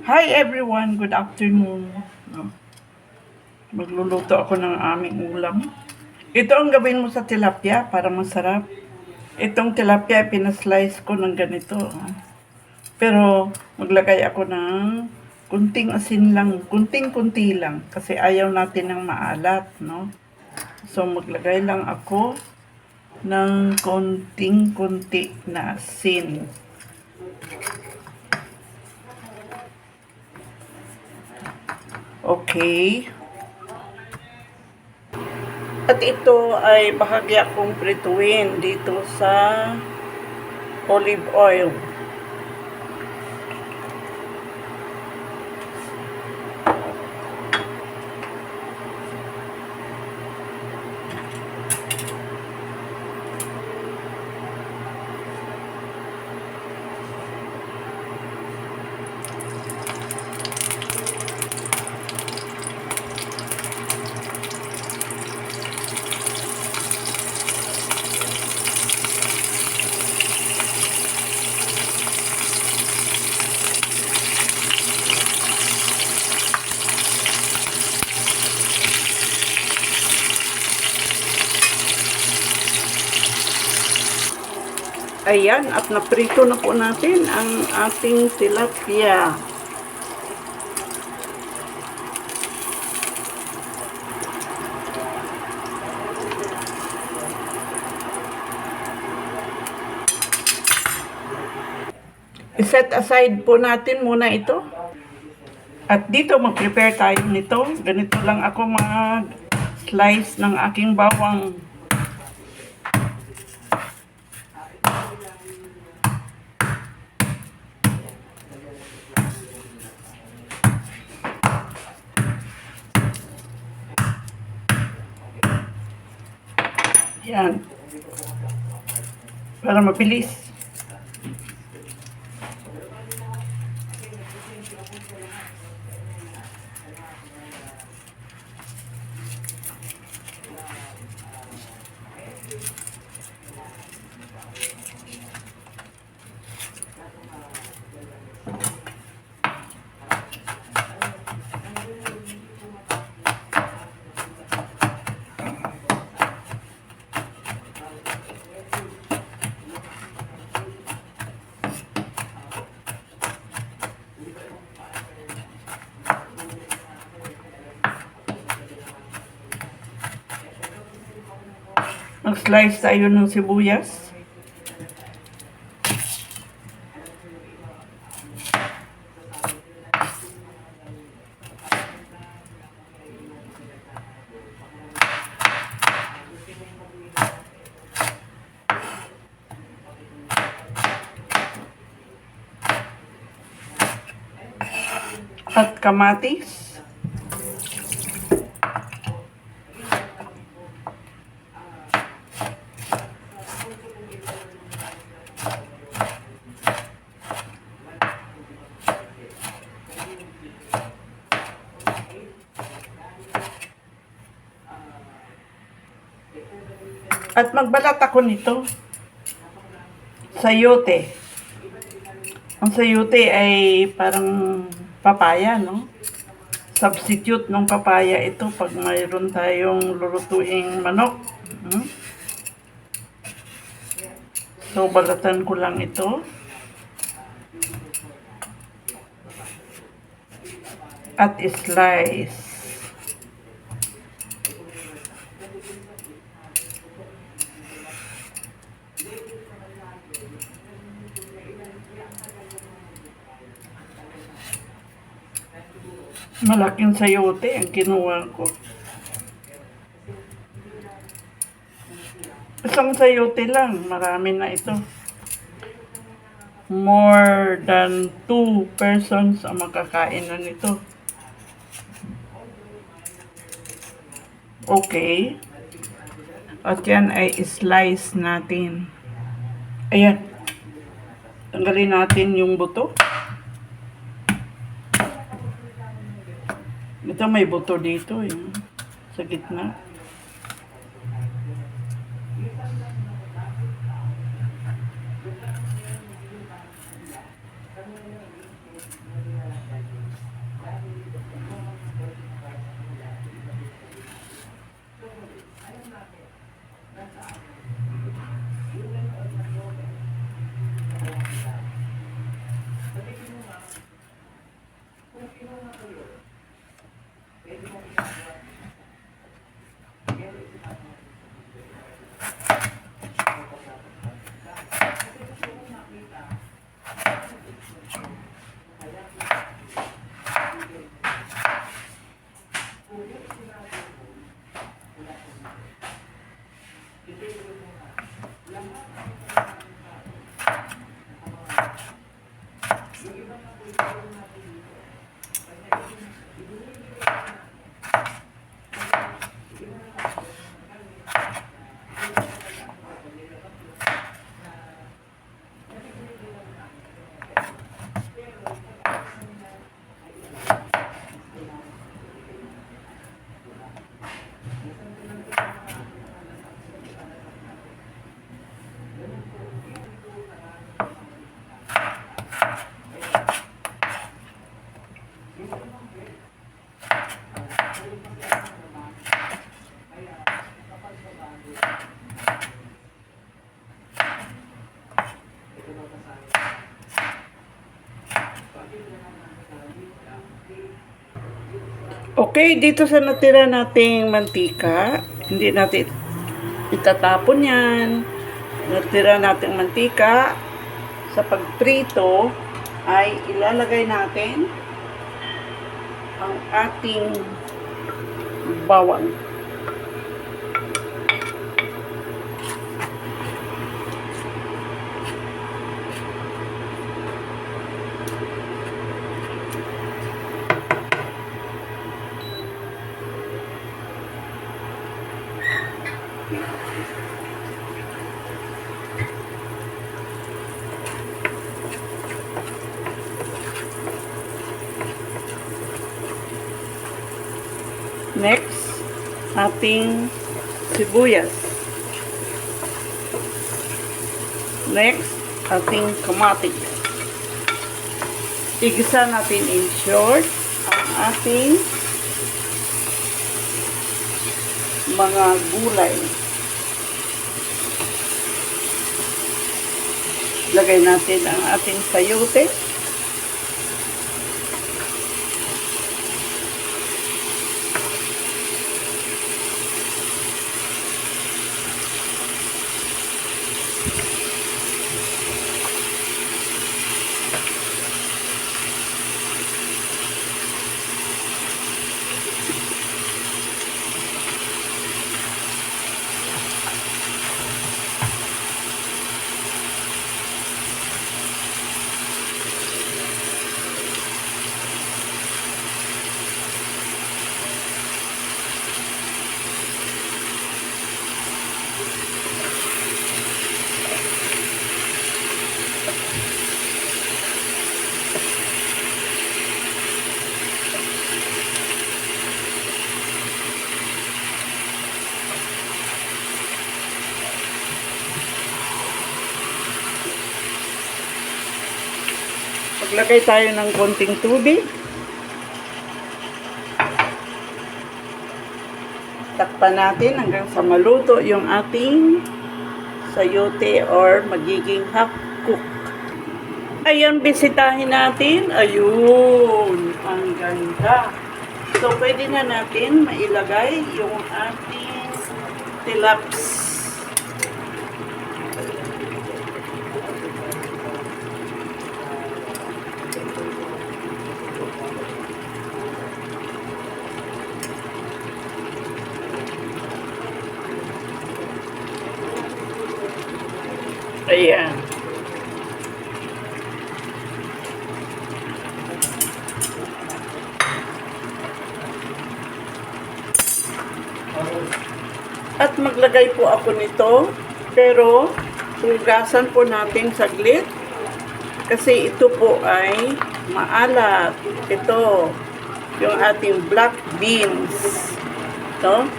Hi everyone, good afternoon. No, magluluto ako ng aming ulam. Ito ang gawin mo sa tilapia para masarap. Itong tilapia, pinaslice ko ng ganito. Pero maglagay ako ng kunting asin lang, kunting-kunti lang. Kasi ayaw natin ng maalat, no? So maglagay lang ako ng konting-kunti na asin. Okay. At ito ay bahagya kong prituin dito sa olive oil. Ayan, at naprito na po natin ang ating tilapia. I-set aside po natin muna ito. At dito mag-prepare tayo nito. Ganito lang ako mag-slice ng aking bawang. Yan. Para mabilis. Mag-slice tayo ng sibuyas. At kamatis. At magbalat ako nito. Sayote. Ang sayote ay parang papaya, no? Substitute ng papaya ito pag mayroon tayong lulutuing manok. Hmm? So, balatan ko lang ito. At slice. Malaking sayote ang kinuha ko. Isang sayote lang, marami na ito. More than 2 persons ang makakain na nito. Okay. At yan ay slice natin. Ayan. Tanggalin natin yung buto. Ito may buto dito, yung sa gitna. Okay, dito sa natira nating mantika, hindi natin itatapon yan. Natira nating mantika, sa pagprito ay ilalagay natin ang ating bawang. Next, ating sibuyas. Next, ating kamatis. Igisa natin in short ang ating mga gulay. Lagay natin ang ating sayote. Maglagay tayo ng konting tubig. Takpan natin hanggang sa maluto yung ating sayote or magiging half cook. Ayan, bisitahin natin. Ayun, ang ganda. So, pwede na natin mailagay yung ating tilaps. Ayan. At maglagay po ako nito, pero hugasan po natin saglit kasi ito po ay maalat. Ito, yung ating black beans. Ito.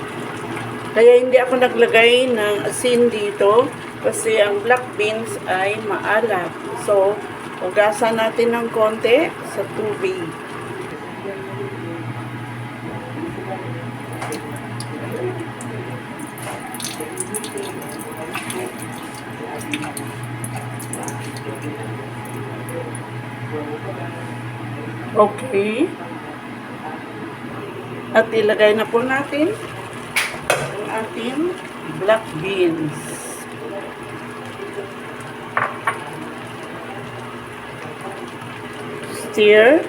Kaya hindi ako naglagay ng asin dito kasi ang black beans ay maalat. So, hugasan natin ng konti sa tubig. Okay. At ilagay na po natin ang ating black beans. Stir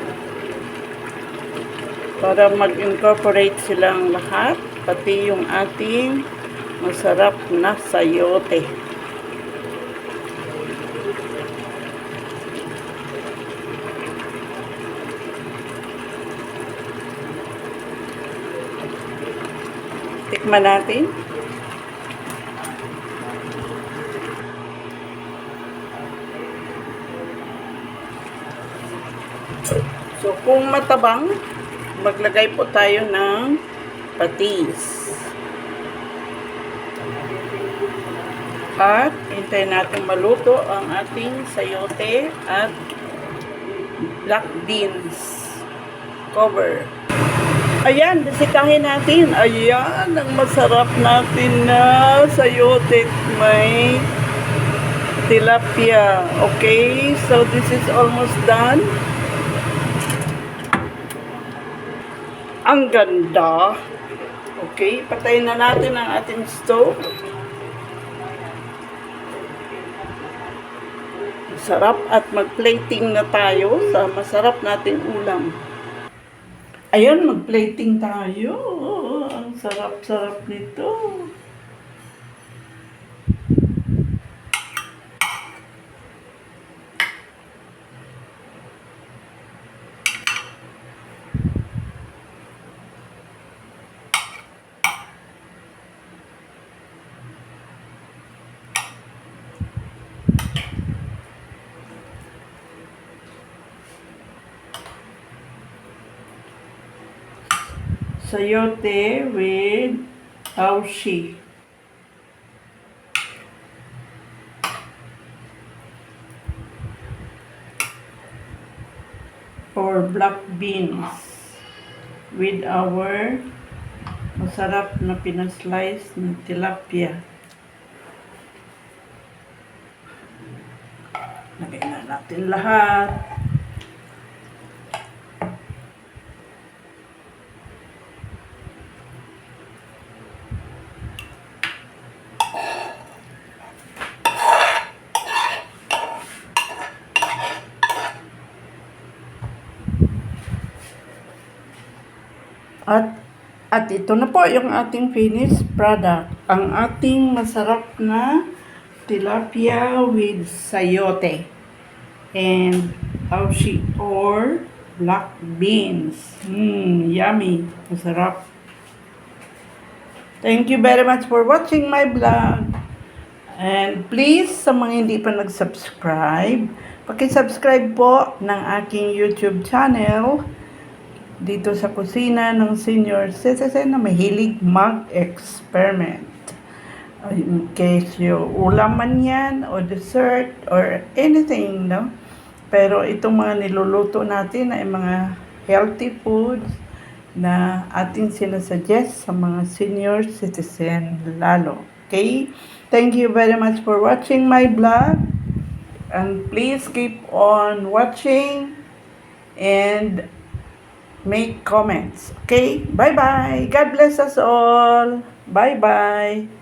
para mag-incorporate silang lahat, pati yung ating masarap na sayote. Tikman natin. So, kung matabang, maglagay po tayo ng patis. At hintayin natin maluto ang ating sayote at black beans. Cover. Ayan, bisitahin natin. Ayan, ang masarap natin na sayote. May tilapia. Okay, so this is almost done. Ang ganda. Okay, patayin na natin ang ating stove. Sarap at mag-plating na tayo sa masarap nating ulam. Ayun, mag-plating tayo. Ang sarap-sarap nito. Sayote with taushi. Or black beans with our masarap na pinaslice na tilapia. Lagay na natin lahat. At ito na po yung ating finished product. Ang ating masarap na tilapia with sayote and taushi or black beans. Yummy. Masarap. Thank you very much for watching my vlog. And please, sa mga hindi pa nag-subscribe, paki-subscribe po ng aking YouTube channel dito sa kusina ng senior citizen na mahilig mag-experiment. In case yung ulam man yan, o dessert, or anything, no? Pero itong mga niluluto natin ay mga healthy foods na ating sinasuggest sa mga senior citizen lalo. Okay? Thank you very much for watching my vlog. And please keep on watching and make comments. Okay? Bye-bye. God bless us all. Bye-bye.